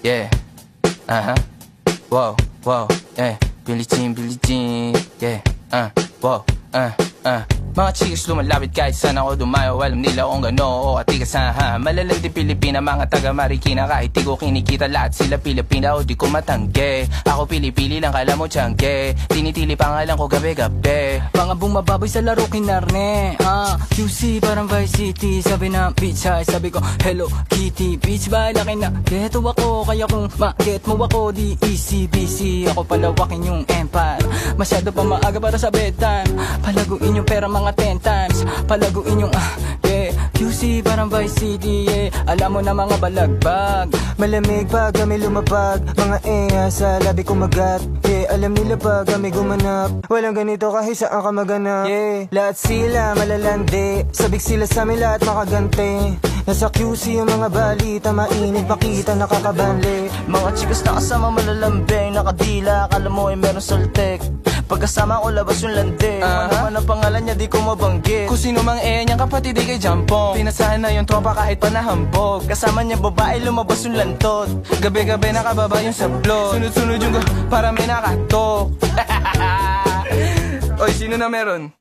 yeah. Wow, wow, yeah. Billie Jean, yeah. Wow, Mga chicks lumalapit kahit saan ako dumayo. Alam nila kung gano o atigasahan. Malalang di Pilipina, mga taga Marikina. Kahit di ko kinikita, lahat sila Pilipina o di ko matangge. Ako pili-pili lang, kala mo tiyangge. Tinitili pangalan ko gabi-gabi. Mga bumababoy sa laro kinarne. QC parang Vice City. Sabi na bitch ay sabi ko Hello Kitty. Bitch ba laki na geto ako. Kaya kung ma-get mo ako di easy busy. Ako palawakin yung empire. Masyado pa maaga para sa bedtime. Palaguin yung pera mga 10 times. Palaguin yung yeah. QC parang Vice City, yeah. Alam mo na mga balagbag. Malamig pag kami lumapag. Mga sa labi kumagat. Yeah, alam nila pag kami gumanap. Walang ganito kahit saan ka maganap. Yeah, lahat sila malalandi. Sabik sila sa amin lahat makaganti. Nasa QC yung mga balita. Mainit makita nakakabanli. Mga chikas na kasama malalambing. Nakadila, akala mo ay meron saltek. Pagkasama ko labas yung lande. Ano man ang pangalan niya di ko mabanggit. Kung sino mang niyang kapatid di kay Jampong. Pinasahan na yung tropa kahit pa nahambog. Kasama niya babae lumabas yung lantot. Gabi-gabi nakababa yung sablot. Sunod-sunod yung para may nakatok. Oy, sino na meron?